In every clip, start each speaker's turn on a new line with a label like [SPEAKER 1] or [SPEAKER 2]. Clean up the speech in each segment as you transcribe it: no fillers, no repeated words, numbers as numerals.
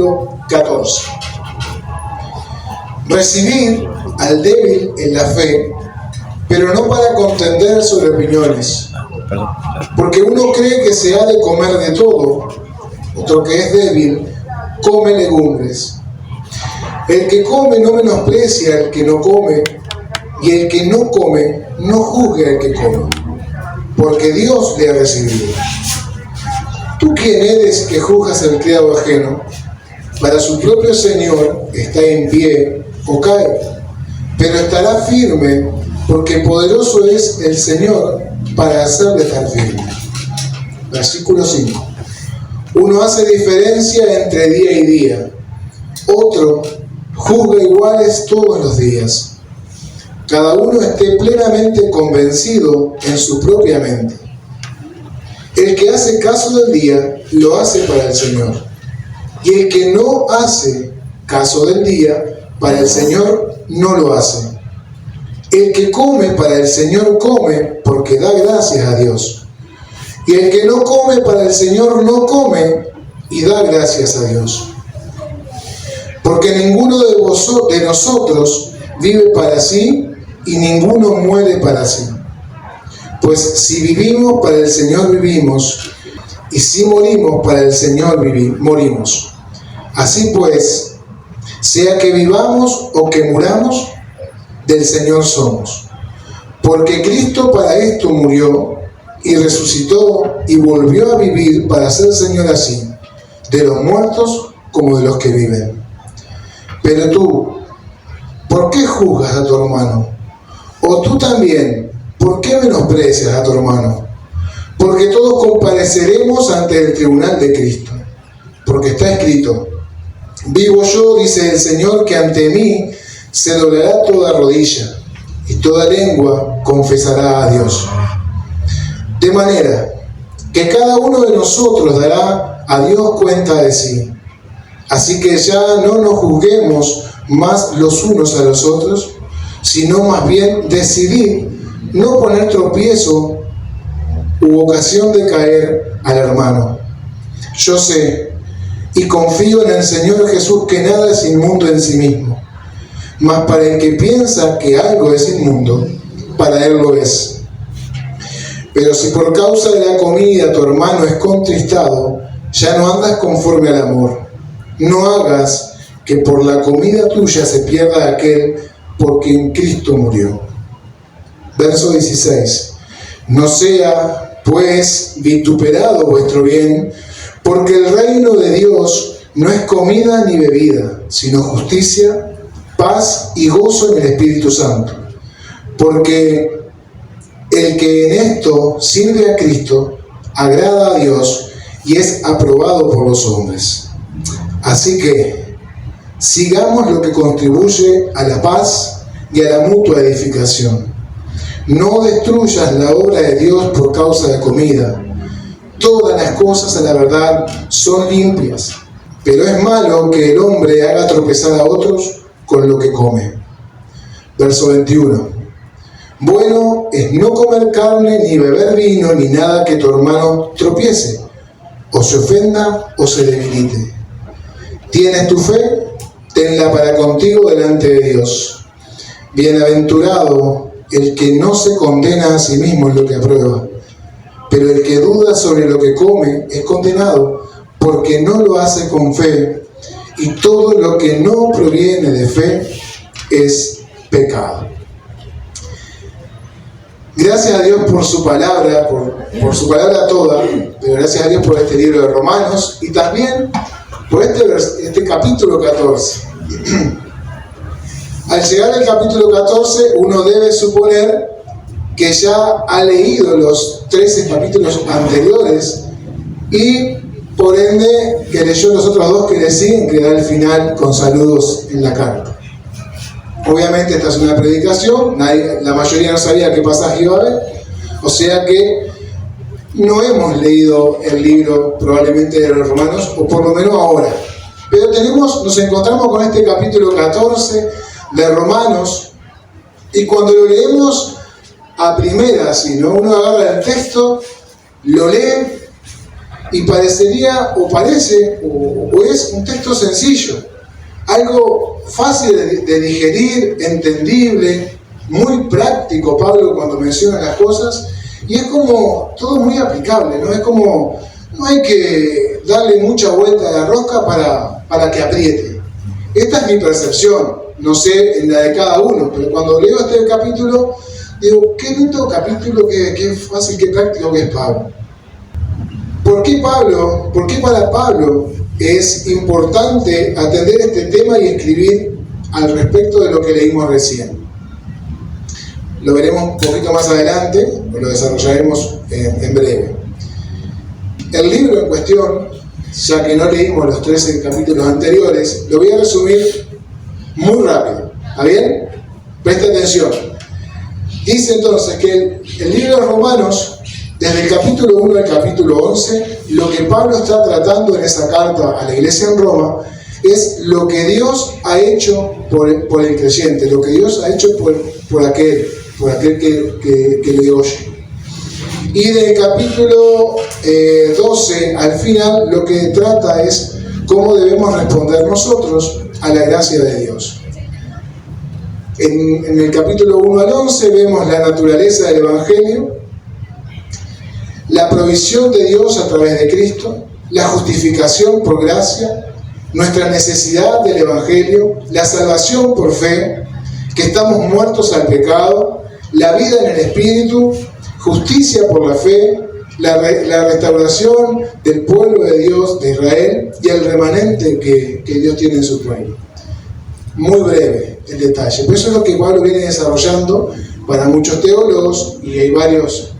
[SPEAKER 1] capítulo 14. Recibid al débil en la fe, pero no para contender sobre opiniones, porque uno cree que se ha de comer de todo, otro que es débil come legumbres. El que come no menosprecia al que no come, y el que no come no juzgue al que come, porque Dios le ha recibido. ¿Tú quién eres que juzgas el criado ajeno? Para su propio Señor está en pie o cae, pero estará firme, porque poderoso es el Señor para hacerle estar firme. Versículo 5. Uno hace diferencia entre día y día, otro juzga iguales todos los días. Cada uno esté plenamente convencido en su propia mente. El que hace caso del día, lo hace para el Señor. Y el que no hace caso del día, para el Señor no lo hace. El que come para el Señor come, porque da gracias a Dios. Y el que no come para el Señor no come, y da gracias a Dios. Porque ninguno de nosotros vive para sí, y ninguno muere para sí. Pues si vivimos, para el Señor vivimos, y si morimos, para el Señor morimos. Así pues, sea que vivamos o que muramos, del Señor somos. Porque Cristo para esto murió, y resucitó, y volvió a vivir para ser Señor así, de los muertos como de los que viven. Pero tú, ¿por qué juzgas a tu hermano? O tú también, ¿por qué menosprecias a tu hermano? Porque todos compareceremos ante el tribunal de Cristo. Porque está escrito: vivo yo, dice el Señor, que ante mí se doblará toda rodilla, y toda lengua confesará a Dios. De manera que cada uno de nosotros dará a Dios cuenta de sí. Así que ya no nos juzguemos más los unos a los otros, sino más bien decidid no poner tropiezo u ocasión de caer al hermano. Yo sé y confío en el Señor Jesús que nada es inmundo en sí mismo, mas para el que piensa que algo es inmundo, para él lo es. Pero si por causa de la comida tu hermano es contristado, ya no andas conforme al amor. No hagas que por la comida tuya se pierda aquel por quien Cristo murió. Verso 16. No sea, pues, vituperado vuestro bien, porque el reino de Dios no es comida ni bebida, sino justicia, paz y gozo en el Espíritu Santo. Porque el que en esto sirve a Cristo, agrada a Dios y es aprobado por los hombres. Así que, sigamos lo que contribuye a la paz y a la mutua edificación. No destruyas la obra de Dios por causa de comida. Todas las cosas, a la verdad, son limpias, pero es malo que el hombre haga tropezar a otros con lo que come. Verso 21. Bueno es no comer carne, ni beber vino, ni nada que tu hermano tropiece, o se ofenda, o se debilite. ¿Tienes tu fe? Tenla para contigo delante de Dios. Bienaventurado el que no se condena a sí mismo en lo que aprueba, pero el que duda sobre lo que come es condenado, porque no lo hace con fe, y todo lo que no proviene de fe es pecado. Gracias a Dios por su palabra, por su palabra toda, pero gracias a Dios por este libro de Romanos, y también por este capítulo 14. Al llegar al capítulo 14, uno debe suponer que ya ha leído los 13 capítulos anteriores y por ende que leyó los otros dos que le siguen, que da el final con saludos en la carta. Obviamente esta es una predicación, la mayoría no sabía qué pasaje iba a haber, o sea que no hemos leído el libro probablemente de los Romanos, o por lo menos ahora. Pero nos encontramos con este capítulo 14 de Romanos, y cuando lo leemos a primeras, si no, uno agarra el texto, lo lee y parecería, o parece, o es un texto sencillo, algo fácil de digerir, entendible, muy práctico, Pablo, cuando menciona las cosas, y es como todo muy aplicable, ¿no? Es como, no hay que darle mucha vuelta a la rosca para que apriete. Esta es mi percepción, no sé en la de cada uno, pero cuando leo este capítulo, digo, qué lindo capítulo, qué fácil, qué práctico que es Pablo. ¿Por qué para Pablo es importante atender este tema y escribir al respecto de lo que leímos recién? Lo veremos un poquito más adelante, o lo desarrollaremos en breve. El libro en cuestión, ya que no leímos los 13 capítulos anteriores, lo voy a resumir muy rápido. ¿Está bien? Presta atención. Dice entonces que el libro de Romanos, desde el capítulo 1 al capítulo 11, lo que Pablo está tratando en esa carta a la iglesia en Roma es lo que Dios ha hecho por el creyente, lo que Dios ha hecho por aquel que le oye. Y del capítulo 12 al final lo que trata es cómo debemos responder nosotros a la gracia de Dios. En el capítulo 1 al 11 vemos la naturaleza del Evangelio, la provisión de Dios a través de Cristo, la justificación por gracia, nuestra necesidad del Evangelio, la salvación por fe, que estamos muertos al pecado, la vida en el Espíritu, justicia por la fe, la restauración del pueblo de Dios, de Israel, y el remanente que Dios tiene en su pueblo. Muy breve el detalle, pero eso es lo que Pablo viene desarrollando para muchos teólogos, y hay varios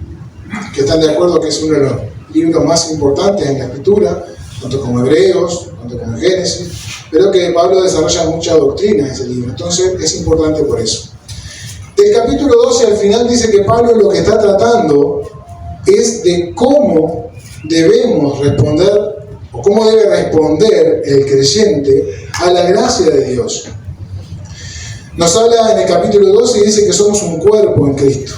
[SPEAKER 1] que están de acuerdo que es uno de los libros más importantes en la Escritura, tanto como Hebreos, tanto como Génesis, pero que Pablo desarrolla mucha doctrina en ese libro, entonces es importante por eso. Del capítulo 12 al final dice que Pablo lo que está tratando es de cómo debemos responder, o cómo debe responder el creyente a la gracia de Dios. Nos habla en el capítulo 12 y dice que somos un cuerpo en Cristo.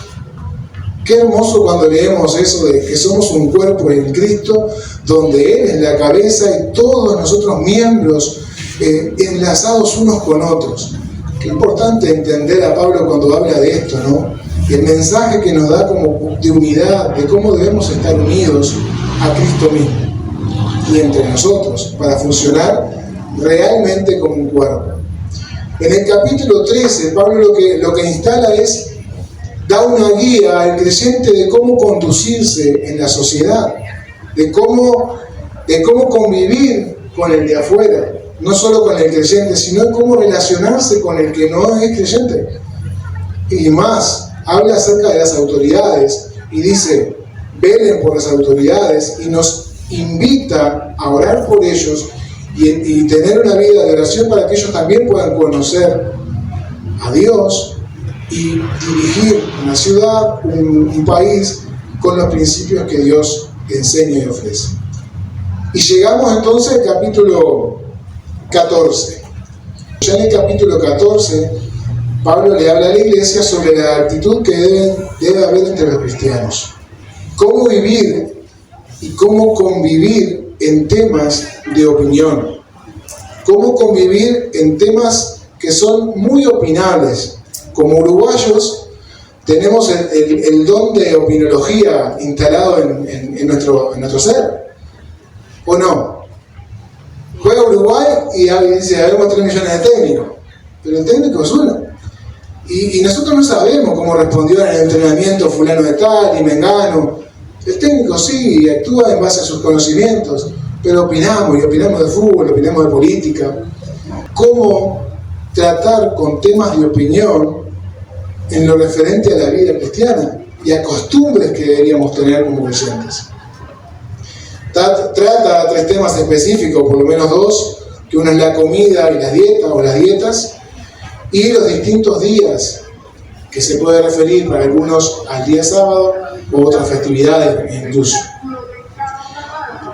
[SPEAKER 1] Qué hermoso cuando leemos eso de que somos un cuerpo en Cristo, donde Él es la cabeza y todos nosotros miembros enlazados unos con otros. Qué importante entender a Pablo cuando habla de esto, ¿no? El mensaje que nos da como de unidad, de cómo debemos estar unidos a Cristo mismo y entre nosotros para funcionar realmente como un cuerpo. En el capítulo 13, Pablo lo que instala es, da una guía al creyente de cómo conducirse en la sociedad, de cómo convivir con el de afuera, no solo con el creyente, sino de cómo relacionarse con el que no es creyente. Y más, habla acerca de las autoridades y dice, velen por las autoridades, y nos invita a orar por ellos y tener una vida de oración para que ellos también puedan conocer a Dios y dirigir una ciudad, un país con los principios que Dios enseña y ofrece. Y llegamos entonces al capítulo 14. Ya en el capítulo 14, Pablo le habla a la iglesia sobre la actitud que debe haber entre los cristianos. Cómo vivir y cómo convivir en temas de opinión. Cómo convivir en temas que son muy opinables. Como uruguayos tenemos el don de opinología instalado en nuestro ser. ¿O no? Juega Uruguay y dice, habemos 3 millones de técnicos. Pero el técnico es uno. Y nosotros no sabemos cómo respondió en el entrenamiento fulano de tal y mengano. El técnico sí actúa en base a sus conocimientos, pero opinamos de fútbol, opinamos de política. ¿Cómo tratar con temas de opinión en lo referente a la vida cristiana y a costumbres que deberíamos tener como creyentes? Trata 3 temas específicos, por lo menos 2, que uno es la comida y las dietas o las dietas, y los distintos días, que se puede referir para algunos al día sábado u otras festividades incluso.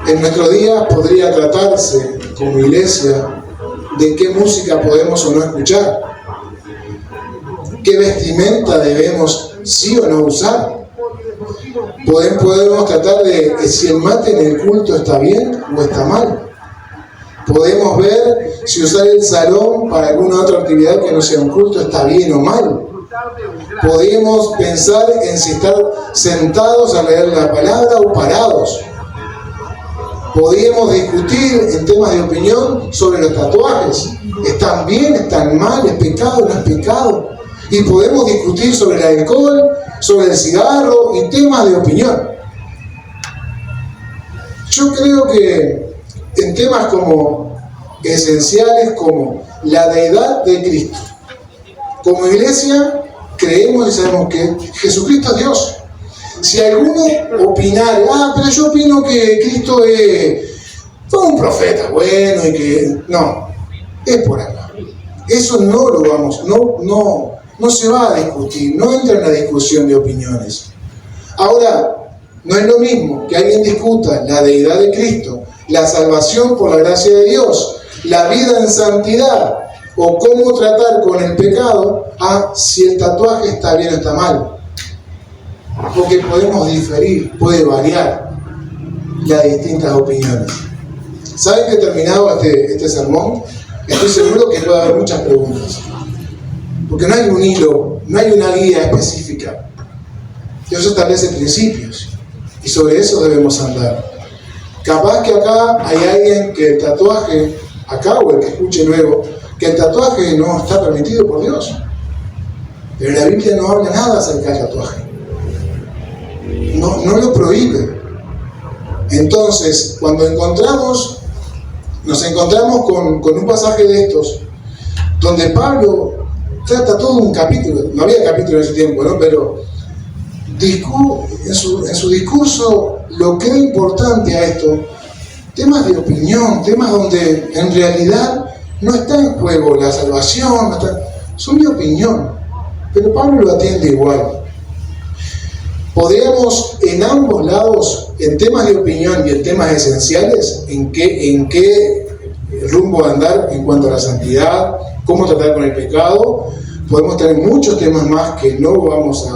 [SPEAKER 1] En nuestros días podría tratarse como iglesia de qué música podemos o no escuchar, qué vestimenta debemos sí o no usar, Podemos tratar de si el mate en el culto está bien o está mal. Podemos ver si usar el salón para alguna otra actividad que no sea un culto está bien o mal. Podemos pensar en si estar sentados a leer la palabra o parados. Podríamos discutir en temas de opinión sobre los tatuajes. ¿Están bien? ¿Están mal? ¿Es pecado? ¿No es pecado? Y podemos discutir sobre el alcohol, sobre el cigarro y temas de opinión. Yo creo que en temas como esenciales como la deidad de Cristo, como iglesia creemos y sabemos que Jesucristo es Dios. Si alguno opinara, pero yo opino que Cristo fue un profeta bueno y que... No, es por acá. Eso no lo vamos, no se va a discutir, no entra en la discusión de opiniones. Ahora, no es lo mismo que alguien discuta la deidad de Cristo, la salvación por la gracia de Dios, la vida en santidad o cómo tratar con el pecado, a si el tatuaje está bien o está mal. Porque podemos diferir, puede variar las distintas opiniones. ¿Saben que terminado este sermón? Estoy seguro que puede haber muchas preguntas. Porque no hay un hilo, no hay una guía específica. Dios establece principios y sobre eso debemos andar. Capaz que acá hay alguien que el tatuaje, acá o el que escuche luego, que el tatuaje no está permitido por Dios. Pero la Biblia no habla nada acerca del tatuaje. No lo prohíbe. Entonces, cuando nos encontramos con un pasaje de estos, donde Pablo trata todo un capítulo, no había capítulo en ese tiempo, ¿no? Pero en su discurso lo que era importante a esto, temas de opinión, temas donde en realidad no está en juego la salvación, son de opinión, pero Pablo lo atiende igual. Podríamos en ambos lados, en temas de opinión y en temas esenciales, en qué rumbo andar en cuanto a la santidad, cómo tratar con el pecado. Podemos tener muchos temas más que no vamos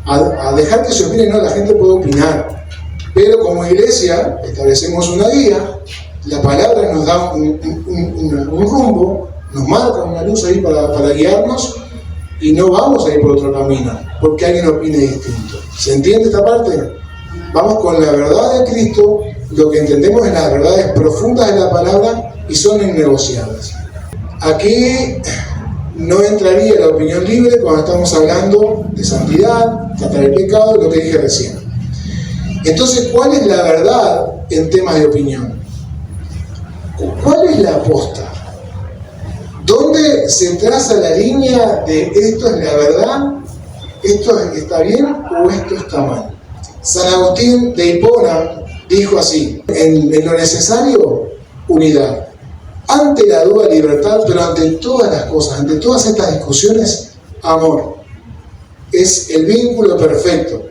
[SPEAKER 1] a dejar que se opine, no, la gente puede opinar. Pero como iglesia establecemos una guía, la palabra nos da un rumbo, nos marca una luz ahí para guiarnos y no vamos a ir por otro camino, porque alguien opine distinto. ¿Se entiende esta parte? Vamos con la verdad de Cristo, lo que entendemos es las verdades profundas de la palabra y son innegociables. Aquí no entraría la opinión libre cuando estamos hablando de santidad, tratar el pecado, lo que dije recién. Entonces, ¿cuál es la verdad en temas de opinión? ¿Cuál es la aposta? ¿Dónde se traza la línea de esto es la verdad, esto está bien o esto está mal? San Agustín de Hipona dijo así: en lo necesario, unidad. Ante la duda, libertad, pero ante todas las cosas, ante todas estas discusiones, amor. Es el vínculo perfecto.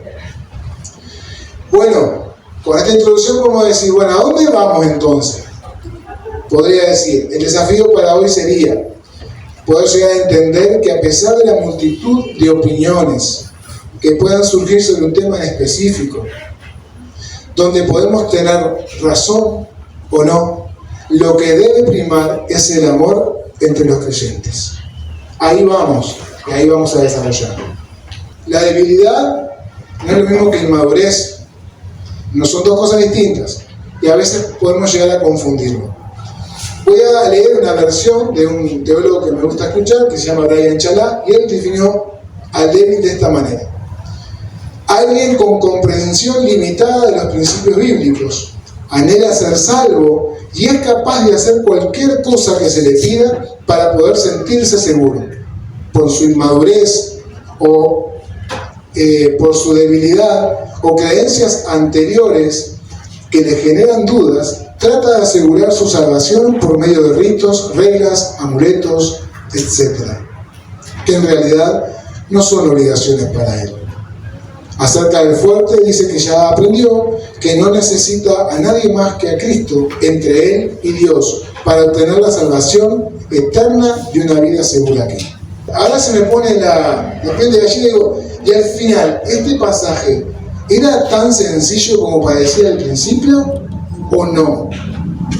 [SPEAKER 1] Bueno, con esta introducción podemos decir, bueno, ¿a dónde vamos entonces? Podría decir, el desafío para hoy sería poder llegar a entender que a pesar de la multitud de opiniones que puedan surgir sobre un tema en específico, donde podemos tener razón o no, lo que debe primar es el amor entre los creyentes. Ahí vamos, y ahí vamos a desarrollar. La debilidad no es lo mismo que inmadurez, no son dos cosas distintas, y a veces podemos llegar a confundirlo. Voy a leer una versión de un teólogo que me gusta escuchar, que se llama Brian Chalá, y él definió al débil de esta manera: alguien con comprensión limitada de los principios bíblicos, anhela ser salvo y es capaz de hacer cualquier cosa que se le pida para poder sentirse seguro. Por su inmadurez o por su debilidad o creencias anteriores que le generan dudas, trata de asegurar su salvación por medio de ritos, reglas, amuletos, etc., que en realidad no son obligaciones para él. Acerca del fuerte dice que ya aprendió que no necesita a nadie más que a Cristo entre él y Dios para obtener la salvación eterna y una vida segura aquí. Ahora se me pone la piel de gallina y digo, y al final, este pasaje ¿Era tan sencillo como parecía al principio o no?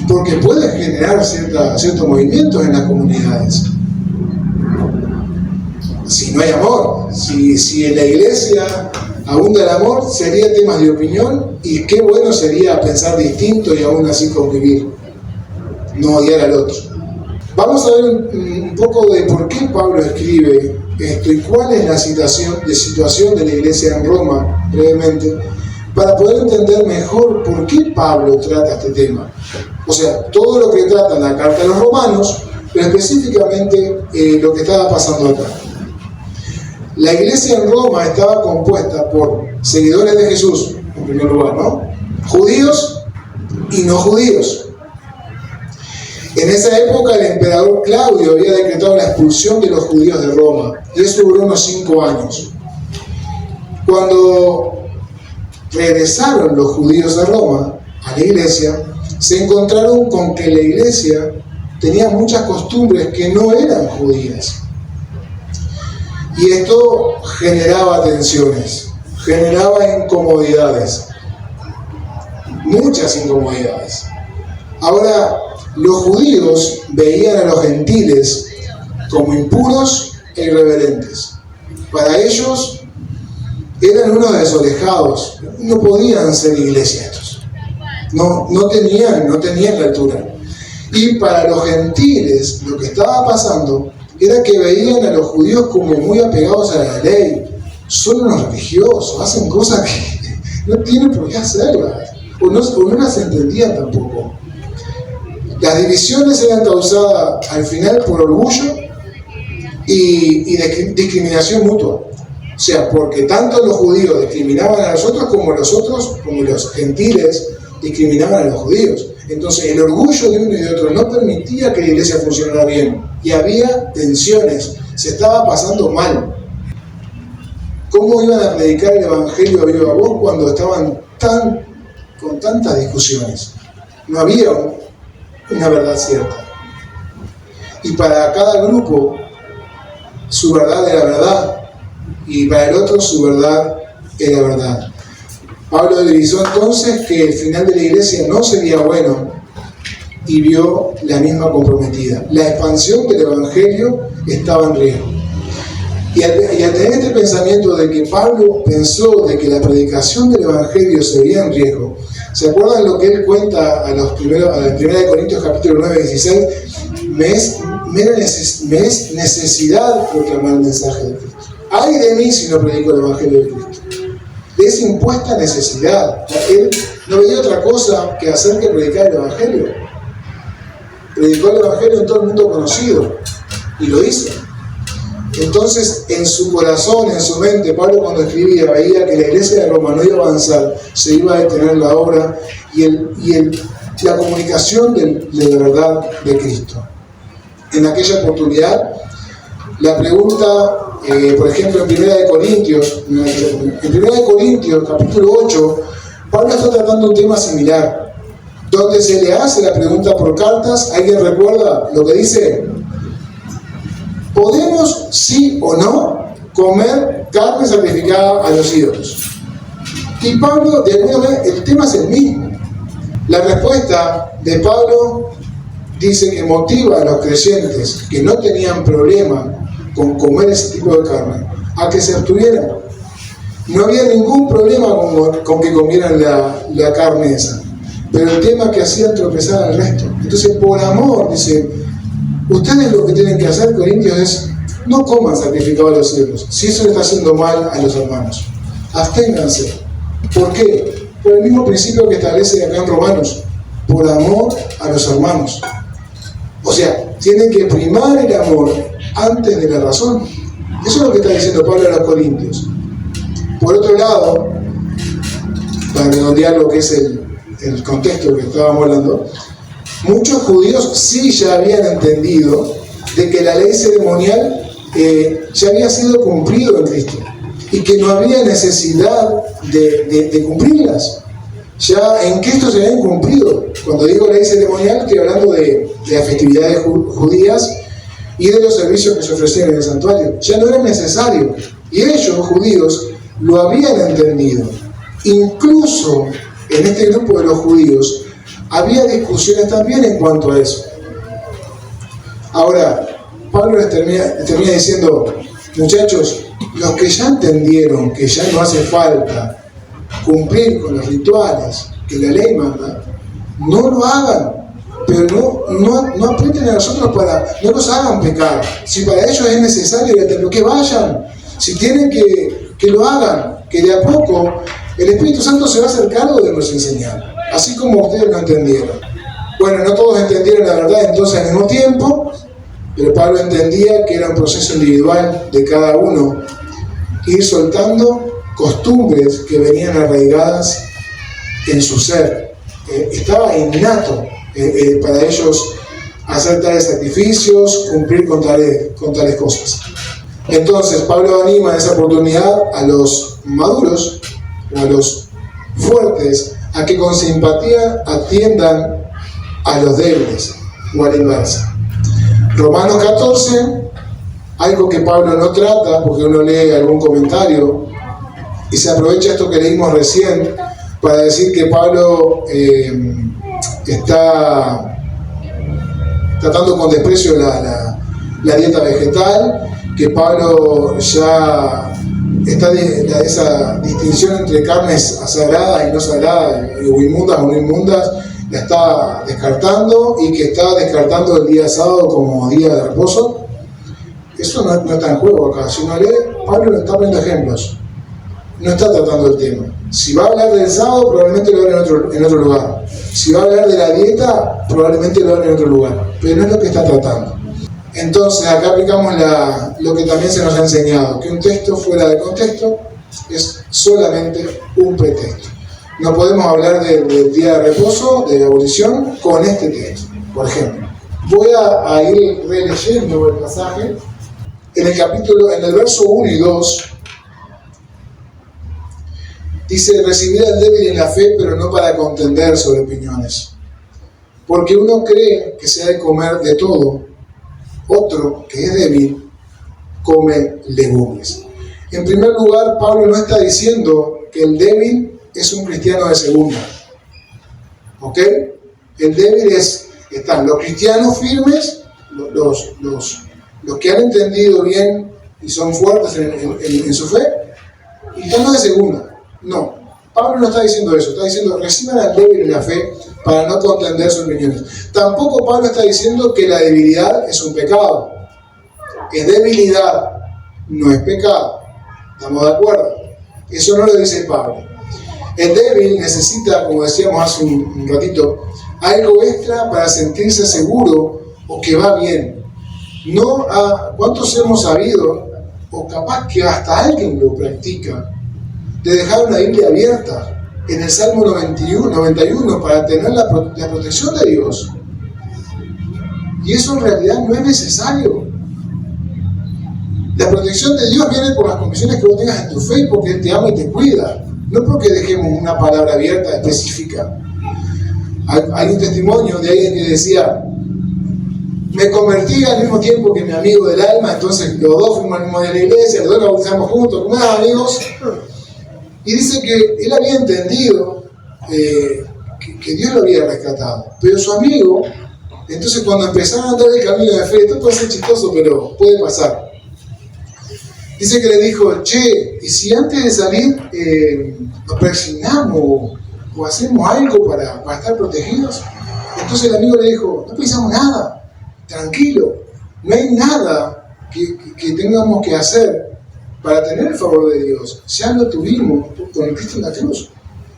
[SPEAKER 1] Porque puede generar ciertos movimientos en las comunidades. Si no hay amor, si en la iglesia abunda el amor, sería temas de opinión, y qué bueno sería pensar distinto y aún así convivir, no odiar al otro. Vamos a ver un poco de por qué Pablo escribe esto y cuál es la situación de la iglesia en Roma, brevemente, para poder entender mejor por qué Pablo trata este tema. O sea, todo lo que trata en la carta de los romanos, pero específicamente lo que estaba pasando acá. La iglesia en Roma estaba compuesta por seguidores de Jesús, en primer lugar, ¿no? Judíos y no judíos. En esa época el emperador Claudio había decretado la expulsión de los judíos de Roma, y eso duró unos 5 años. Cuando regresaron los judíos de Roma a la iglesia, se encontraron con que la iglesia tenía muchas costumbres que no eran judías. Y esto generaba tensiones, generaba incomodidades, muchas incomodidades. Ahora, los judíos veían a los gentiles como impuros e irreverentes. Para ellos eran unos desorejados, no podían ser iglesia estos, no tenían la altura. Y para los gentiles lo que estaba pasando era que veían a los judíos como muy apegados a la ley. Son unos religiosos, hacen cosas que no tienen por qué hacerlas, o no las entendían tampoco. Las divisiones eran causadas al final por orgullo y discriminación mutua. O sea, porque tanto los judíos discriminaban a nosotros, como los gentiles discriminaban a los judíos. Entonces el orgullo de uno y de otro no permitía que la iglesia funcionara bien, y había tensiones, se estaba pasando mal. ¿Cómo iban a predicar el evangelio a viva voz cuando estaban con tantas discusiones? No había una verdad cierta, y para cada grupo su verdad era verdad, y para el otro su verdad era verdad. Pablo divisó entonces que el final de la iglesia no sería bueno, y vio la misma comprometida. La expansión del evangelio estaba en riesgo. Y al tener este pensamiento de que Pablo pensó de que la predicación del evangelio se veía en riesgo, ¿se acuerdan lo que él cuenta a 1 Corintios capítulo 9, 16? Me es necesidad proclamar el mensaje de Cristo. Ay de mí si no predico el evangelio de Cristo. Es impuesta necesidad. Él no veía otra cosa que hacer que predicar el evangelio. Predicó el evangelio en todo el mundo conocido, y lo hizo. Entonces, en su corazón, en su mente, Pablo cuando escribía veía que la iglesia de Roma no iba a avanzar, se iba a detener la obra y la comunicación de la verdad de Cristo. En aquella oportunidad, la pregunta, por ejemplo, en 1 Corintios capítulo 8, Pablo está tratando un tema similar, donde se le hace la pregunta por cartas. ¿Alguien recuerda lo que dice? ¿Podemos, sí o no, comer carne sacrificada a los ídolos? Y Pablo, de alguna manera, el tema es el mismo. La respuesta de Pablo dice que motiva a los creyentes que no tenían problema con comer ese tipo de carne a que se abstuvieran. No había ningún problema con que comieran la carne esa, pero el tema que hacían tropezar al resto. Entonces, por amor, dice, ustedes lo que tienen que hacer, Corintios, es no coman sacrificado a los ídolos. Si eso le está haciendo mal a los hermanos, absténganse. ¿Por qué? Por el mismo principio que establece acá en Romanos, por amor a los hermanos. O sea, tienen que primar el amor antes de la razón. Eso es lo que está diciendo Pablo a los Corintios. Por otro lado, para redondear lo que es el contexto que estábamos hablando, muchos judíos sí ya habían entendido de que la ley ceremonial ya había sido cumplido en Cristo y que no había necesidad de cumplirlas. Ya en Cristo se habían cumplido. Cuando digo ley ceremonial, estoy hablando de las festividades judías y de los servicios que se ofrecían en el santuario. Ya no era necesario. Y ellos, judíos, lo habían entendido. Incluso en este grupo de los judíos había discusiones también en cuanto a eso. Ahora, Pablo les termina diciendo, muchachos, los que ya entendieron que ya no hace falta cumplir con los rituales que la ley manda, no lo hagan, pero no aprieten a nosotros no nos hagan pecar. Si para ellos es necesario que vayan, si tienen que lo hagan, que de a poco el Espíritu Santo se va a hacer cargo de nos enseñar, así como ustedes lo entendieron. Bueno, no todos entendieron la verdad entonces al mismo tiempo, pero Pablo entendía que era un proceso individual de cada uno, ir soltando costumbres que venían arraigadas en su ser. Estaba innato para ellos hacer tales sacrificios, cumplir con tales cosas. Entonces Pablo anima en esa oportunidad a los maduros o a los fuertes a que con simpatía atiendan a los débiles o a la inversa. Romanos 14, algo que Pablo no trata porque uno lee algún comentario y se aprovecha esto que leímos recién para decir que Pablo está tratando con desprecio la dieta vegetal, que Pablo ya está de esa distinción entre carnes sagradas y no sagradas, o inmundas o no inmundas, la está descartando, y que está descartando el día sábado como día de reposo. Eso no está en juego acá. Si uno lee, Pablo no está poniendo ejemplos, no está tratando el tema. Si va a hablar del sábado, probablemente lo haga en otro lugar. Si va a hablar de la dieta, probablemente lo haga en otro lugar, pero no es lo que está tratando. Entonces acá aplicamos lo que también se nos ha enseñado, que un texto fuera de contexto es solamente un pretexto. No podemos hablar del día de reposo, de la abolición, con este texto. Por ejemplo, voy a ir releyendo el pasaje. En el verso 1 y 2, dice: recibid al débil en la fe, pero no para contender sobre opiniones. Porque uno cree que se ha de comer de todo, otro, que es débil, come legumbres. En primer lugar, Pablo no está diciendo que el débil es un cristiano de segunda. ¿Ok? El débil están los cristianos firmes, los que han entendido bien y son fuertes en su fe, y están los de segunda. No, Pablo no está diciendo eso, está diciendo reciban al débil en la fe para no contender sus opiniones. Tampoco Pablo está diciendo que la debilidad es un pecado. Es debilidad, no es pecado. ¿Estamos de acuerdo? Eso no lo dice Pablo. El débil necesita, como decíamos hace un ratito, algo extra para sentirse seguro o que va bien. ¿Cuántos hemos sabido, o capaz que hasta alguien lo practica, de dejar una Biblia abierta en el Salmo 91 para tener la protección de Dios? Y eso en realidad no es necesario. La protección de Dios viene por las convicciones que vos tengas en tu fe y porque Él te ama y te cuida. No porque dejemos una palabra abierta específica. Hay un testimonio de alguien que decía: me convertí al mismo tiempo que mi amigo del alma, entonces los dos fuimos al mismo día de la iglesia, los dos nos bautizamos juntos, como amigos. Y dice que él había entendido que Dios lo había rescatado. Pero su amigo, entonces cuando empezaron a andar el camino de fe, esto puede ser chistoso, pero puede pasar. Dice que le dijo: che, ¿y si antes de salir nos persignamos o hacemos algo para estar protegidos? Entonces el amigo le dijo: no pensamos nada, tranquilo, no hay nada que tengamos que hacer para tener el favor de Dios. Ya lo tuvimos con Cristo en la cruz.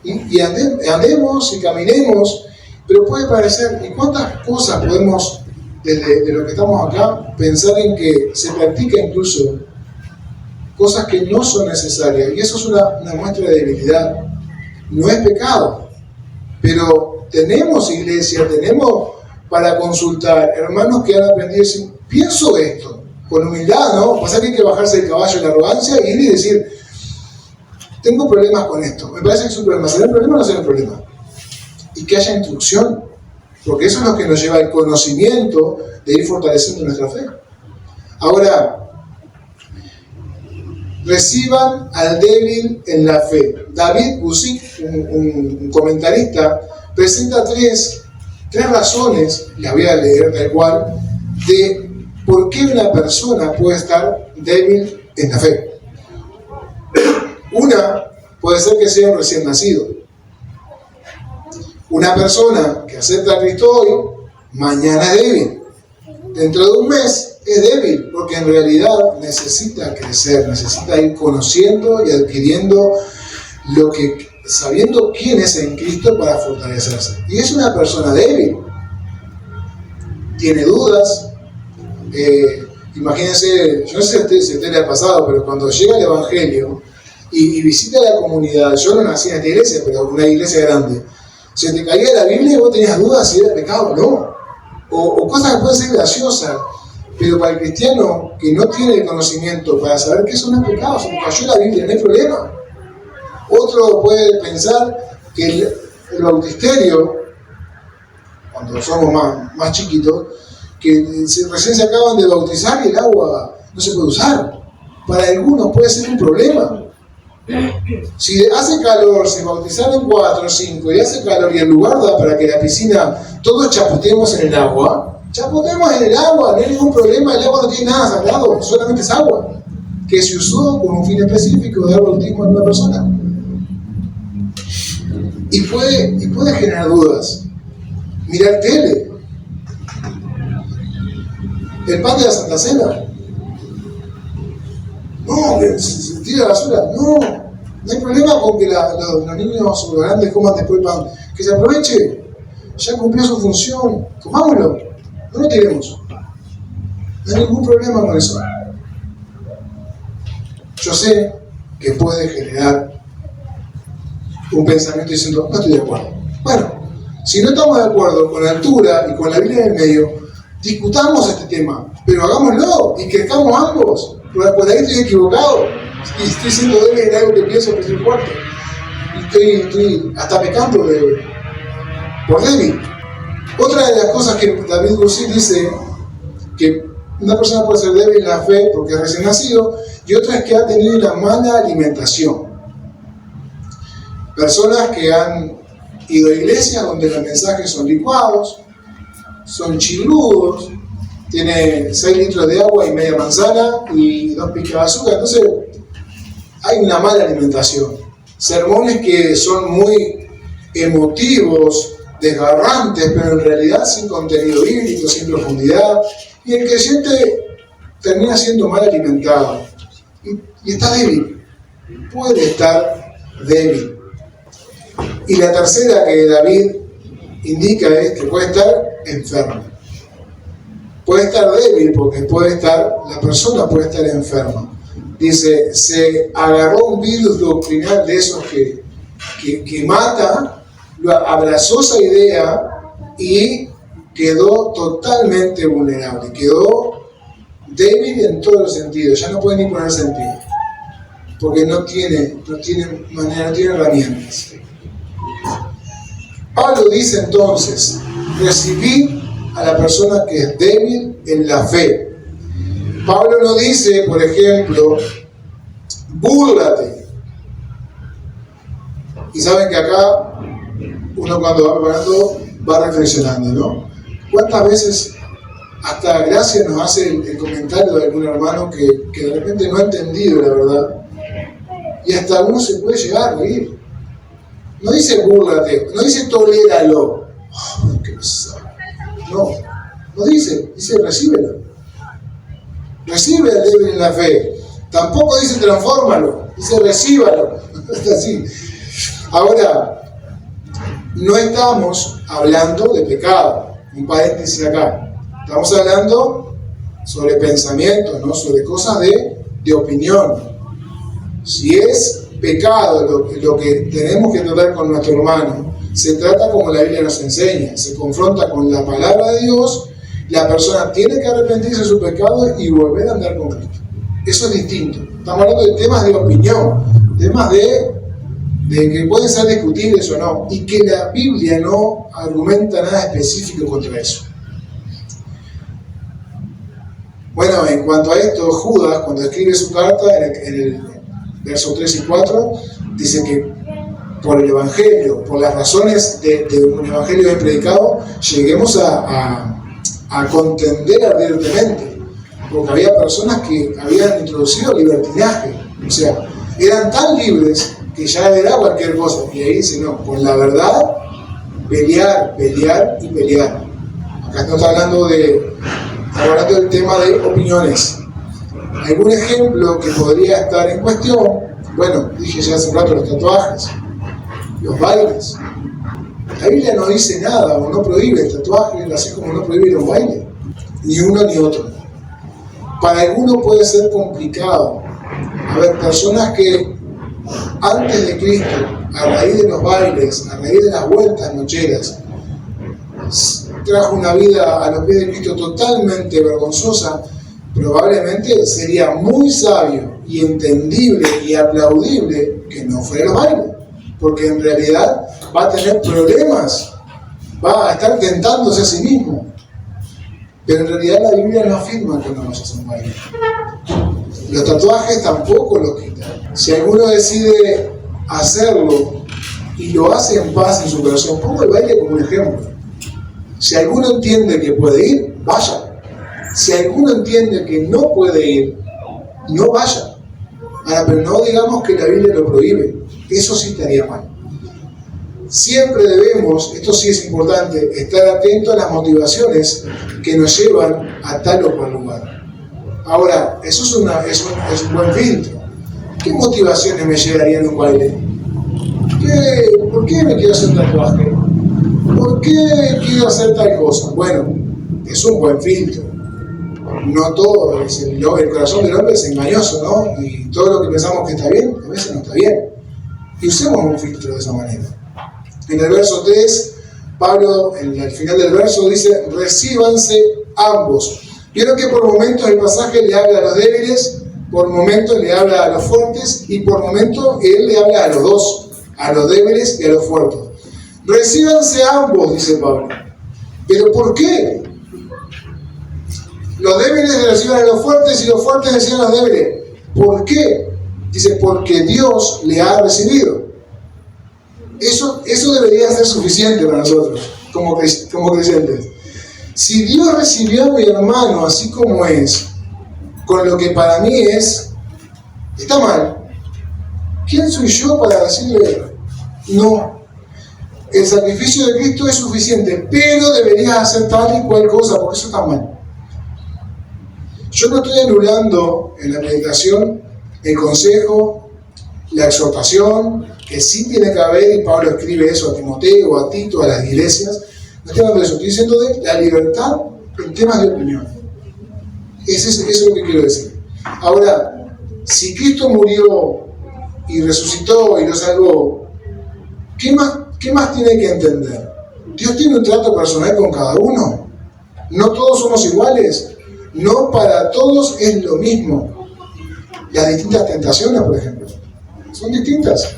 [SPEAKER 1] Y andemos y caminemos, pero puede parecer, ¿y cuántas cosas podemos, desde lo que estamos acá, pensar en que se practica incluso cosas que no son necesarias? Y eso es una muestra de debilidad. No es pecado, pero tenemos iglesia, tenemos para consultar hermanos que han aprendido a decir: pienso esto, con humildad, ¿no? Pasa que hay que bajarse del caballo de la arrogancia y ir y decir: tengo problemas con esto, me parece que es un problema. ¿Será el problema o no será el problema? Y que haya instrucción, porque eso es lo que nos lleva al conocimiento de ir fortaleciendo nuestra fe. Ahora, reciban al débil en la fe. David Guzik, un comentarista, presenta tres razones, las voy a leer tal cual, de por qué una persona puede estar débil en la fe. Una puede ser que sea un recién nacido. Una persona que acepta a Cristo hoy, mañana es débil. Dentro de un mes es débil, porque en realidad necesita crecer, necesita ir conociendo y adquiriendo sabiendo quién es en Cristo para fortalecerse. Y es una persona débil. Tiene dudas. Imagínense, yo no sé si a usted le ha pasado, pero cuando llega el Evangelio y visita la comunidad, yo no nací en esta iglesia, pero una iglesia grande, se te caía la Biblia y vos tenías dudas si era pecado o no. O cosas que pueden ser graciosas, pero para el cristiano que no tiene el conocimiento para saber que eso no es pecado, se te cayó la Biblia, no hay problema. Otro puede pensar que el bautisterio, cuando somos más chiquitos, que recién se acaban de bautizar y el agua no se puede usar. Para algunos puede ser un problema. Si hace calor, se bautizaron 4 o 5 y hace calor y el lugar da para que la piscina todos chapotemos en el agua, chapotemos en el agua, no hay ningún problema, el agua no tiene nada sagrado, solamente es agua, que se usó con un fin específico de dar bautismo a una persona. Y puede generar dudas. Mirar tele. El pan de la Santa Cena. No, se tira la basura. No hay problema con que los niños o los grandes coman después el pan. Que se aproveche. Ya cumplió su función. Comámoslo. No lo tiremos. No hay ningún problema con eso. Yo sé que puede generar un pensamiento diciendo, no estoy de acuerdo. Bueno, si no estamos de acuerdo con la altura y con la Biblia en el medio, discutamos este tema, pero hagámoslo y crezcamos ambos. Por ahí estoy equivocado y estoy siendo débil en algo que pienso que soy fuerte. Y estoy hasta pecando por débil. Otra de las cosas que David Guzik dice, que una persona puede ser débil en la fe porque es recién nacido, y otra es que ha tenido una mala alimentación. Personas que han ido a iglesias donde los mensajes son licuados, son chirrudos, tiene 6 litros de agua y media manzana y 2 pizcas de azúcar. Entonces hay una mala alimentación. Sermones que son muy emotivos, desgarrantes, pero en realidad sin contenido bíblico, sin profundidad. Y el creyente termina siendo mal alimentado y está débil. Puede estar débil. Y la tercera que David indica es que puede estar enfermo. Puede estar débil porque la persona puede estar enferma. Dice, se agarró un virus doctrinal de esos que mata, abrazó esa idea y quedó totalmente vulnerable. Quedó débil en todos los sentidos. Ya no puede ni ponerse en pie. Porque no tiene manera, no tiene herramientas. Pablo dice entonces, recibid a la persona que es débil en la fe. Pablo no dice, por ejemplo, búrlate. Y saben que acá uno cuando va preparando va reflexionando, ¿no? ¿Cuántas veces hasta gracia nos hace el comentario de algún hermano que de repente no ha entendido la verdad? Y hasta uno se puede llegar a reír. No dice búrlate, no dice toléralo. Oh, qué pesado. No dice recíbelo. Recibe al débil en la fe. Tampoco dice transfórmalo, dice recíbalo. Es así. Ahora, no estamos hablando de pecado. Un paréntesis acá. Estamos hablando sobre pensamientos, ¿no? Sobre cosas de opinión. Si es pecado lo que tenemos que tratar con nuestro hermano, se trata como la Biblia nos enseña, se confronta con la palabra de Dios, la persona tiene que arrepentirse de su pecado y volver a andar con Cristo. Eso es distinto. Estamos hablando de temas de opinión, temas de que pueden ser discutibles o no, y que la Biblia no argumenta nada específico contra eso. Bueno, en cuanto a esto, Judas, cuando escribe su carta, en versos 3 y 4, dice que por el Evangelio, por las razones de un Evangelio bien predicado, lleguemos a contender ardientemente, porque había personas que habían introducido libertinaje, o sea, eran tan libres que ya era cualquier cosa, y ahí dice, no, con la verdad, pelear, pelear y pelear. Acá no está hablando del tema de opiniones. ¿Algún ejemplo que podría estar en cuestión? Bueno, dije ya hace un rato, los tatuajes, los bailes. La Biblia no dice nada o no prohíbe el tatuaje, así como no prohíbe los bailes, ni uno ni otro. Para algunos puede ser complicado. A ver, personas que antes de Cristo, a raíz de los bailes, a raíz de las vueltas nocheras, trajo una vida a los pies de Cristo totalmente vergonzosa, probablemente sería muy sabio y entendible y aplaudible que no fuera los bailes, porque en realidad va a tener problemas, va a estar tentándose a sí mismo. Pero en realidad la Biblia no afirma que no vayas a un baile. Los tatuajes tampoco los quitan. Si alguno decide hacerlo y lo hace en paz en su corazón, pongo el baile como un ejemplo. Si alguno entiende que puede ir, vaya. Si alguno entiende que no puede ir, no vaya. Ahora, pero no digamos que la Biblia lo prohíbe. Eso sí estaría mal. Siempre debemos, esto sí es importante, estar atentos a las motivaciones que nos llevan a tal o cual lugar. Ahora, eso es un buen filtro. ¿Qué motivaciones me llevarían a un baile? ¿Por qué me quiero hacer un tatuaje? ¿Por qué quiero hacer tal cosa? Bueno, es un buen filtro. No todo, el corazón del hombre es engañoso, ¿no? Y todo lo que pensamos que está bien, a veces no está bien. Y usemos un filtro de esa manera. En el verso 3, Pablo, al final del verso, dice, recíbanse ambos. Vieron que por momentos el pasaje le habla a los débiles, por momentos le habla a los fuertes, y por momentos él le habla a los dos, a los débiles y a los fuertes. Recíbanse ambos, dice Pablo. ¿Pero por qué? Los débiles reciban a los fuertes y los fuertes reciban a los débiles. ¿Por qué? Dice, porque Dios le ha recibido. Eso debería ser suficiente para nosotros, como creyentes. Si Dios recibió a mi hermano así como es, con lo que para mí es, está mal. ¿Quién soy yo para decirle no? El sacrificio de Cristo es suficiente, pero deberías hacer tal y cual cosa, porque eso está mal. Yo no estoy anulando en la meditación el consejo, la exhortación, que sí tiene que haber, y Pablo escribe eso a Timoteo, a Tito, a las iglesias. No estoy hablando de eso, estoy diciendo de la libertad en temas de opinión. Eso es lo que quiero decir. Ahora, si Cristo murió y resucitó y lo salvó, ¿qué más tiene que entender? ¿Dios tiene un trato personal con cada uno? ¿No todos somos iguales? No para todos es lo mismo. Las distintas tentaciones, por ejemplo, son distintas.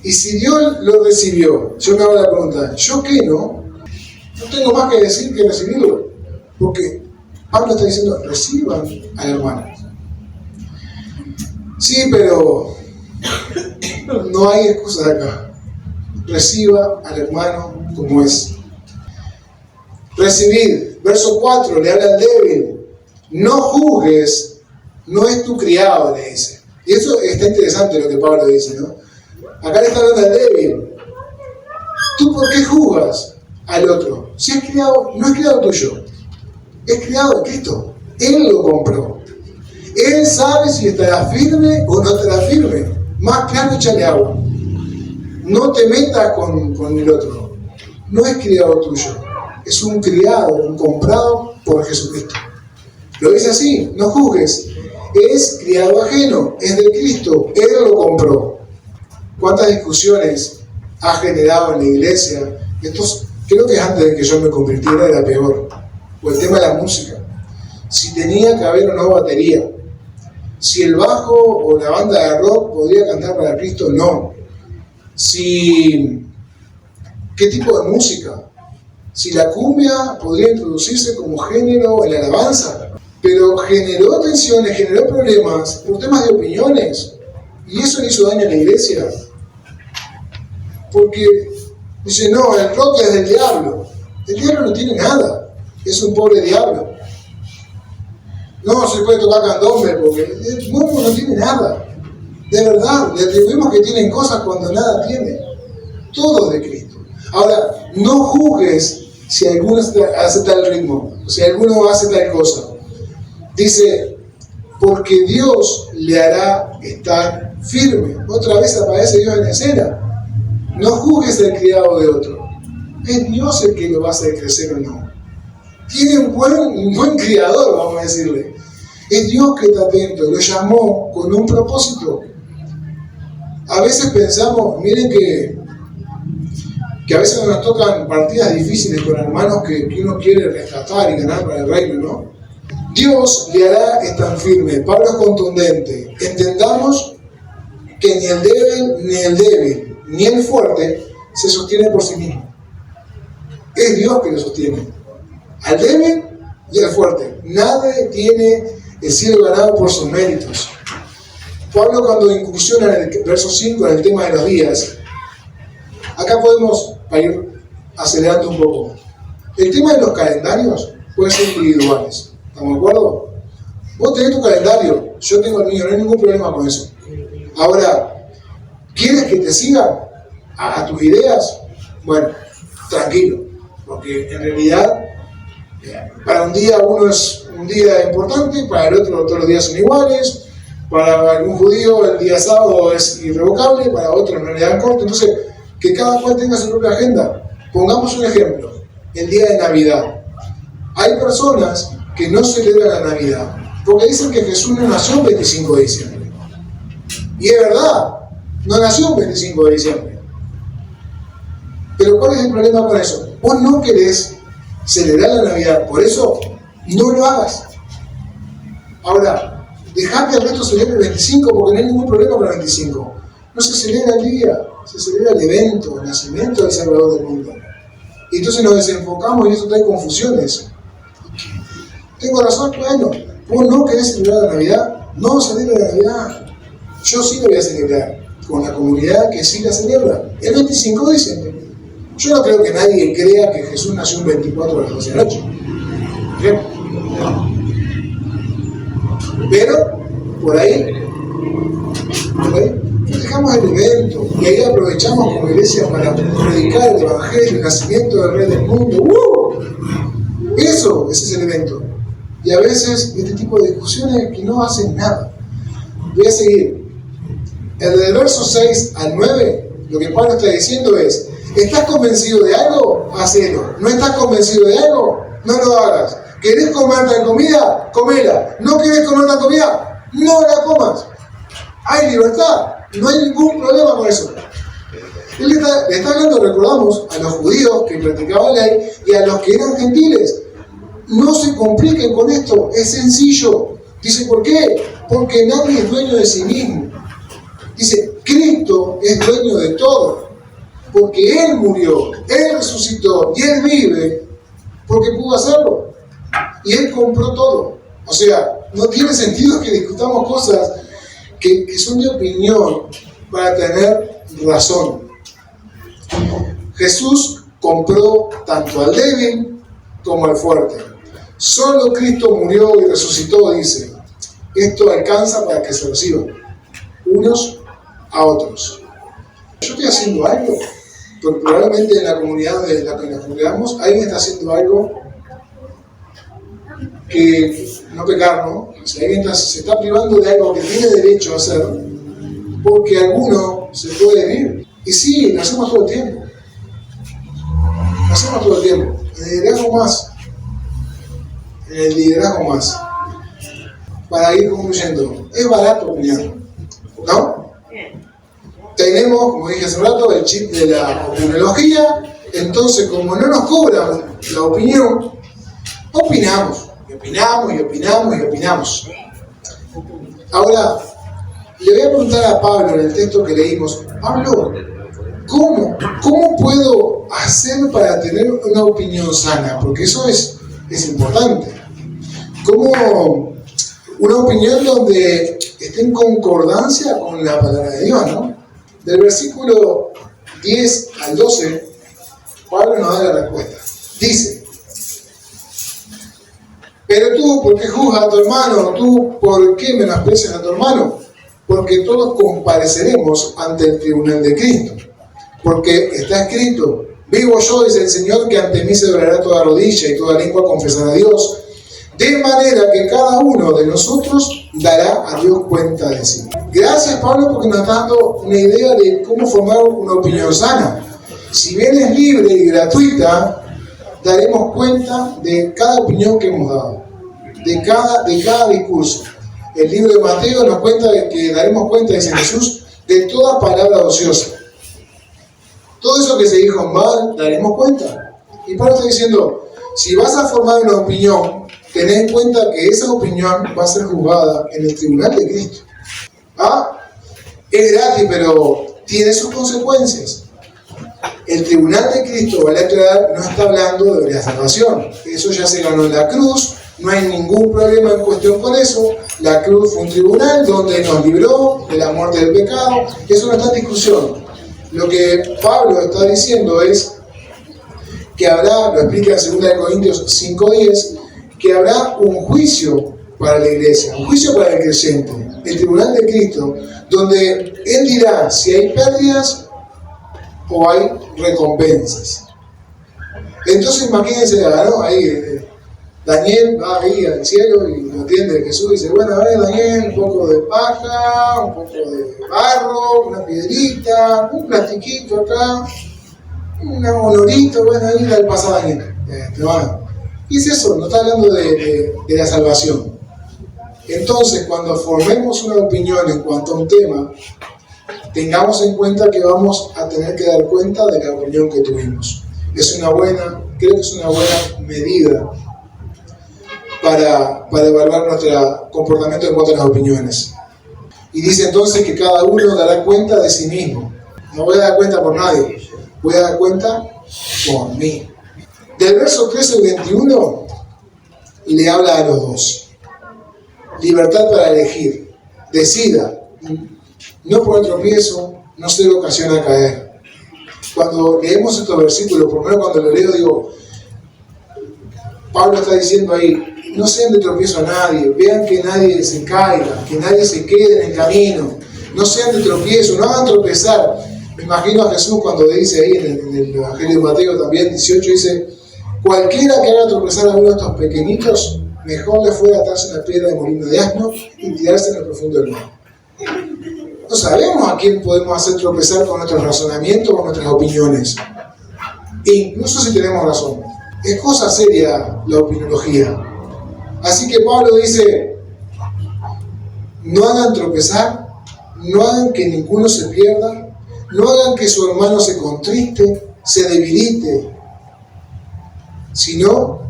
[SPEAKER 1] Y si Dios lo recibió, yo me hago la pregunta, ¿yo qué no? No tengo más que decir que recibirlo. Porque Pablo está diciendo, reciban al hermano. Sí, pero no hay excusas acá. Reciba al hermano como es. Recibir. Verso 4, le habla al débil. No juzgues, no es tu criado, le dice. Y eso está interesante lo que Pablo dice, ¿no? Acá le está hablando al débil. ¿Tú por qué juzgas al otro? Si es criado, no es criado tuyo, es criado de Cristo. Él lo compró. Él sabe si estará firme o no estará firme. Más claro, échale agua. No te metas con el otro. No es criado tuyo. Es un criado, un comprado por Jesucristo. Lo dice así, no juzgues. Es criado ajeno, es de Cristo. Él lo compró. ¿Cuántas discusiones ha generado en la iglesia? Creo que antes de que yo me convirtiera era peor. O el tema de la música. Si tenía que haber o no batería. Si el bajo o la banda de rock podía cantar para Cristo, no. ¿Qué tipo de música? Si la cumbia podría introducirse como género en la alabanza. pero generó tensiones, generó problemas por temas de opiniones, y eso le hizo daño a la iglesia. Porque dice, no, el rock es del diablo. El diablo no tiene nada, es un pobre diablo. No se puede tocar candombe porque no tiene nada. De verdad, le atribuimos que tienen cosas cuando nada tiene. Todo de Cristo. Ahora, no juzgues si alguno hace tal ritmo, o si alguno hace tal cosa. Dice, porque Dios le hará estar firme. Otra vez aparece Dios en escena. No juzgues el criado de otro. Es Dios el que lo va a hacer crecer o no. Tiene un buen criador, vamos a decirle. Es Dios que está atento, lo llamó con un propósito. A veces pensamos, miren que a veces nos tocan partidas difíciles con hermanos que uno quiere rescatar y ganar para el reino, ¿no? Dios le hará estar firme. Pablo es contundente. Entendamos que ni el débil, ni el fuerte se sostiene por sí mismo. Es Dios que lo sostiene. Al débil y al fuerte. Nadie tiene el cielo ganado por sus méritos. Pablo, cuando incursiona en el verso 5 en el tema de los días, acá podemos ir acelerando un poco. El tema de los calendarios puede ser individuales. ¿Estamos de acuerdo? Vos tenés tu calendario, yo tengo el mío, no hay ningún problema con eso. Ahora, ¿quieres que te siga a tus ideas? Bueno, tranquilo, porque en realidad para un día uno es un día importante, para el otro todos los días son iguales, para algún judío el día sábado es irrevocable, para otro no le dan corte, entonces que cada cual tenga su propia agenda. Pongamos un ejemplo, el día de Navidad. Hay personas que no celebran la Navidad porque dicen que Jesús no nació el 25 de diciembre. Y es verdad, no nació el 25 de diciembre. Pero ¿cuál es el problema con eso? Vos no querés celebrar la Navidad, por eso no lo hagas. Ahora, dejá que el resto celebre el 25 porque no hay ningún problema con el 25. No se celebra el día, se celebra el evento, el nacimiento del Salvador del mundo. Y entonces nos desenfocamos y eso trae confusiones. ¿Tengo razón? Bueno, vos no querés celebrar la Navidad, no celebra la Navidad. Yo sí la voy a celebrar, con la comunidad que sí la celebra. El 25 de diciembre. Yo no creo que nadie crea que Jesús nació un 24 a las 12 de la noche. ¿Bien? Pero, por ahí, dejamos el evento y ahí aprovechamos como iglesia para predicar el Evangelio, el nacimiento del Rey del mundo. Ese es el evento. Y a veces este tipo de discusiones que no hacen nada. Voy a seguir. Del verso 6 al 9, lo que Pablo está diciendo es: ¿estás convencido de algo? Hacelo. ¿No estás convencido de algo? No lo hagas. ¿Querés comer tal comida? Comela. ¿No querés comer tal comida? No la comas. Hay libertad. No hay ningún problema con eso. Él le está hablando, recordamos, a los judíos que practicaban la ley y a los que eran gentiles. No se compliquen con esto. Es sencillo. Dice, ¿por qué? Porque nadie es dueño de sí mismo. Dice, Cristo es dueño de todo. Porque Él murió, Él resucitó y Él vive porque pudo hacerlo. Y Él compró todo. O sea, no tiene sentido que discutamos cosas que son de opinión para tener razón. Jesús compró tanto al débil como al fuerte. Solo Cristo murió y resucitó, dice. Esto alcanza para que se reciban unos a otros. Yo estoy haciendo algo, porque probablemente en la comunidad de la que nos congregamos, alguien está haciendo algo que no pecar, ¿no? O sea, alguien se está privando de algo que tiene derecho a hacer, porque alguno se puede herir. Y sí, lo hacemos todo el tiempo. Lo hacemos todo el tiempo. En el liderazgo más. Para ir concluyendo, es barato opinar, ¿no? Tenemos, como dije hace un rato, el chip de la opiniología. Entonces, como no nos cobran la opinión, opinamos. Y opinamos, y opinamos, y opinamos. Ahora, le voy a preguntar a Pablo en el texto que leímos: Pablo, ¿cómo puedo hacer para tener una opinión sana? Porque eso es importante. como una opinión donde esté en concordancia con la palabra de Dios, ¿no? Del versículo 10 al 12, Pablo nos da la respuesta. Dice: pero tú, ¿por qué juzgas a tu hermano? ¿Tú, por qué menosprecias a tu hermano? Porque todos compareceremos ante el tribunal de Cristo. Porque está escrito: vivo yo, dice el Señor, que ante mí se doblará toda rodilla y toda lengua confesará a Dios. De manera que cada uno de nosotros dará a Dios cuenta de sí. Gracias, Pablo, porque nos está dando una idea de cómo formar una opinión sana. Si bien es libre y gratuita, daremos cuenta de cada opinión que hemos dado, de cada discurso. El libro de Mateo nos cuenta de que daremos cuenta, dice Jesús, de toda palabra ociosa. Todo eso que se dijo en mal, daremos cuenta. Y Pablo está diciendo: si vas a formar una opinión, ten en cuenta que esa opinión va a ser juzgada en el tribunal de Cristo. Es gratis, pero tiene sus consecuencias. El tribunal de Cristo, vale aclarar, no está hablando de la salvación. Eso ya se ganó en la cruz, no hay ningún problema en cuestión con eso. La cruz fue un tribunal donde nos libró de la muerte del pecado. Eso no está en discusión. Lo que Pablo está diciendo es que habrá, lo explica en 2 Corintios 5:10, que habrá un juicio para la iglesia, un juicio para el creyente, el tribunal de Cristo, donde Él dirá si hay pérdidas o hay recompensas. Entonces imagínense, ¿no? Ahí Daniel va ahí al cielo y lo atiende Jesús y dice: bueno, a ver, Daniel, un poco de paja, un poco de barro, una piedrita, un plastiquito acá, un honorito, bueno, ahí la del pasado Daniel. Y es eso, no está hablando de la salvación. Entonces, cuando formemos una opinión en cuanto a un tema, tengamos en cuenta que vamos a tener que dar cuenta de la opinión que tuvimos. Creo que es una buena medida para evaluar nuestro comportamiento en cuanto a las opiniones. Y dice entonces que cada uno dará cuenta de sí mismo. No voy a dar cuenta por nadie, voy a dar cuenta por mí. Del verso 13 al 21 le habla a los dos. Libertad para elegir. Decida. No por el tropiezo, no se le ocasiona caer. Cuando leemos estos versículos, por lo menos cuando lo leo, digo, Pablo está diciendo ahí: no sean de tropiezo a nadie, vean que nadie se caiga, que nadie se quede en el camino, no sean de tropiezo, no hagan tropezar. Me imagino a Jesús cuando dice ahí en el Evangelio de Mateo también, 18, dice: cualquiera que haga tropezar a uno de estos pequeñitos, mejor le fuera atarse una piedra de molino de asno y tirarse en el profundo del mar. No sabemos a quién podemos hacer tropezar con nuestros razonamientos, con nuestras opiniones, incluso si tenemos razón. Es cosa seria la opiniología. Así que Pablo dice: no hagan tropezar, no hagan que ninguno se pierda, no hagan que su hermano se contriste, se debilite, sino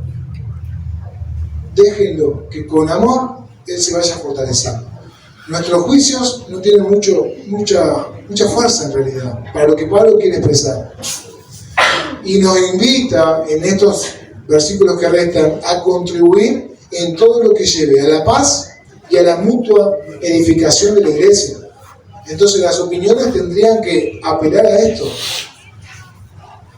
[SPEAKER 1] déjenlo que con amor él se vaya fortaleciendo. Nuestros juicios no tienen mucha fuerza en realidad para lo que Pablo quiere expresar. Y nos invita en estos versículos que restan a contribuir en todo lo que lleve a la paz y a la mutua edificación de la iglesia. Entonces las opiniones tendrían que apelar a esto,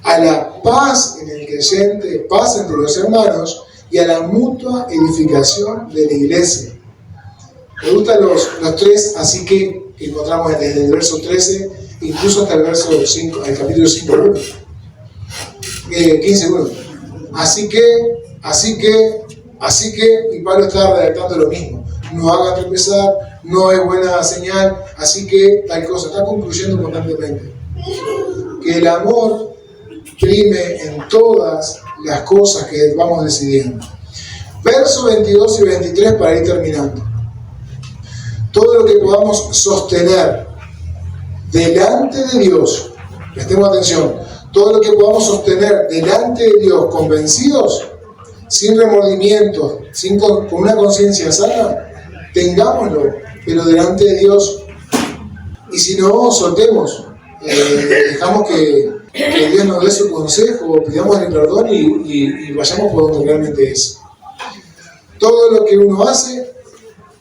[SPEAKER 1] a la paz en el creyente, paz entre los hermanos y a la mutua edificación de la iglesia. Me gustan los tres así que encontramos desde el verso 13 incluso hasta el verso 5, el capítulo 5, 15:1. Así que, y Pablo está redactando lo mismo: no hagan tropezar, no es buena señal, así que tal cosa. Está concluyendo constantemente que el amor prime en todas las cosas que vamos decidiendo. Versos 22 y 23 para ir terminando. Todo lo que podamos sostener delante de Dios, prestemos atención, todo lo que podamos sostener delante de Dios convencidos, sin remordimientos, con una conciencia sana, tengámoslo, pero delante de Dios. Y si no, soltemos, dejamos que Dios nos dé su consejo, pidamos el perdón y vayamos por donde realmente es. Todo lo que uno hace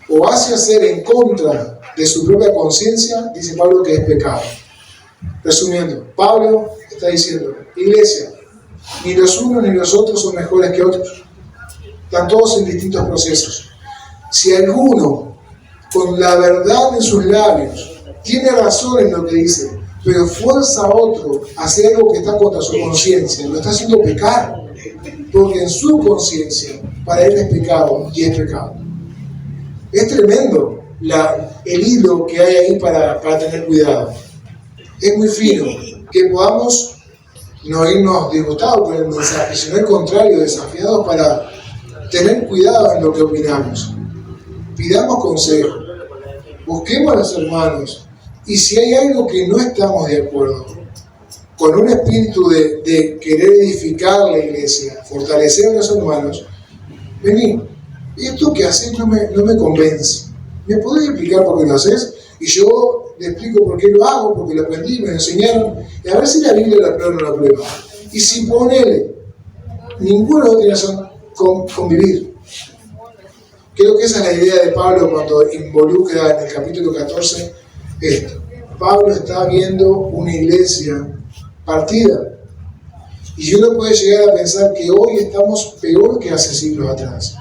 [SPEAKER 1] o hace hacer en contra de su propia conciencia, dice Pablo que es pecado. Resumiendo, Pablo está diciendo, iglesia, ni los unos ni los otros son mejores que otros. Están todos en distintos procesos. Si alguno, con la verdad en sus labios, tiene razón en lo que dice, pero fuerza a otro a hacer algo que está contra su conciencia, lo está haciendo pecar, porque en su conciencia, para él es pecado y es pecado. Es tremendo el hilo que hay ahí para tener cuidado. Es muy fino que podamos no irnos disgustados por el mensaje, sino al contrario, desafiados para tener cuidado en lo que opinamos. Pidamos consejo, busquemos a los hermanos, y si hay algo que no estamos de acuerdo, con un espíritu de querer edificar la iglesia, fortalecer a los hermanos, vení, esto que haces no me convence. ¿Me podés explicar por qué lo haces? Y yo le explico por qué lo hago, porque lo aprendí, me lo enseñaron, y a ver si la Biblia la prueba o no la prueba. Y si ponele, ninguno tiene razón convivir. Creo que esa es la idea de Pablo cuando involucra en el capítulo 14 esto. Pablo está viendo una iglesia partida. Y uno puede llegar a pensar que hoy estamos peor que hace siglos atrás.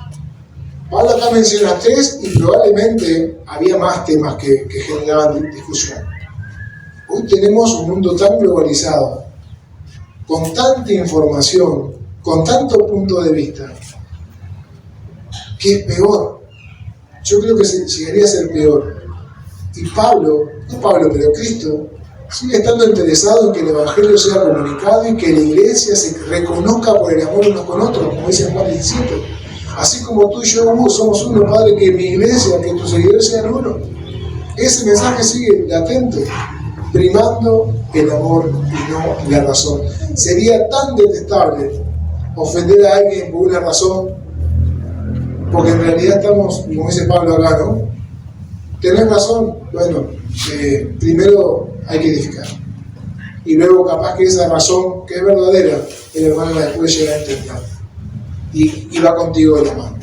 [SPEAKER 1] Pablo acá menciona 3 y probablemente había más temas que generaban discusión. Hoy tenemos un mundo tan globalizado, con tanta información, con tanto punto de vista, que es peor. Yo creo que llegaría a ser peor. Y pero Cristo, sigue estando interesado en que el Evangelio sea comunicado y que la iglesia se reconozca por el amor unos con otros, como dice en Juan 17. Así como tú y yo somos uno, Padre, que mi iglesia, que tus seguidores sean uno. Ese mensaje sigue latente, primando el amor y no la razón. Sería tan detestable ofender a alguien por una razón, porque en realidad estamos, como dice Pablo acá, ¿no? ¿Tenés razón? Bueno, primero hay que edificar. Y luego capaz que esa razón, que es verdadera, el hermano la después llega a entender. Y va contigo de la mano.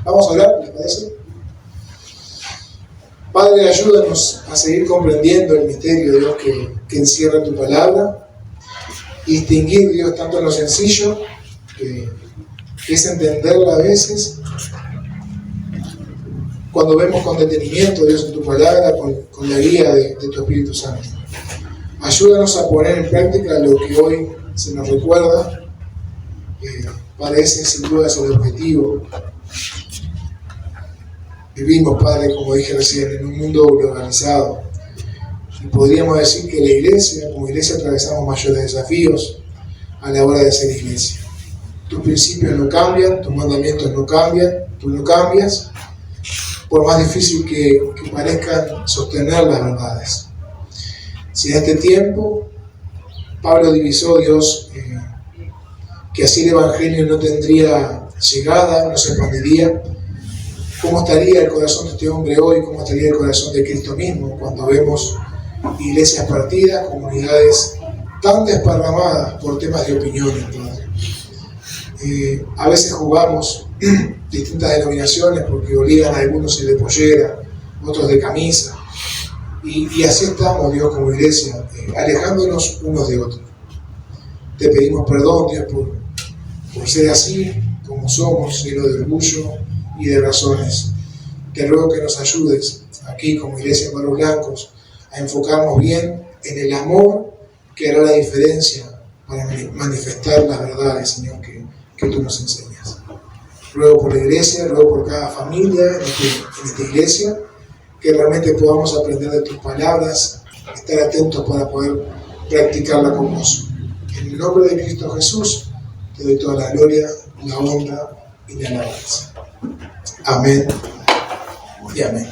[SPEAKER 1] Vamos a hablar, ¿les parece? Padre, ayúdanos a seguir comprendiendo el misterio, Dios, que encierra tu palabra. Y distinguir, Dios, tanto en lo sencillo, que es entenderla a veces, cuando vemos con detenimiento, Dios, en tu palabra, con la guía de tu Espíritu Santo. Ayúdanos a poner en práctica lo que hoy se nos recuerda. Parece sin duda el objetivo. Vivimos, Padre, como dije recién, en un mundo globalizado. Y podríamos decir que la iglesia, como iglesia, atravesamos mayores desafíos a la hora de ser iglesia. Tus principios no cambian, tus mandamientos no cambian, tú no cambias, por más difícil que parezcan sostener las verdades. Si en este tiempo Pablo divisó, Dios, que así el Evangelio no tendría llegada, no se expandiría, ¿cómo estaría el corazón de este hombre hoy? ¿Cómo estaría el corazón de Cristo mismo cuando vemos iglesias partidas, comunidades tan desparramadas por temas de opiniones, Padre? A veces jugamos distintas denominaciones porque obligan a algunos ir de pollera, otros de camisa, y así estamos, Dios, como iglesia, alejándonos unos de otros. Te pedimos perdón, Dios, por ser así como somos, llenos de orgullo y de razones. Te ruego que nos ayudes aquí como iglesia de Manos Blancos a enfocarnos bien en el amor que hará la diferencia para manifestar las verdades, Señor, que tú nos enseñas. Ruego por la iglesia, ruego por cada familia en esta iglesia, que realmente podamos aprender de tus palabras, estar atentos para poder practicarla con gozo. En el nombre de Cristo Jesús, te doy toda la gloria, la honra y la alabanza. Amén y amén.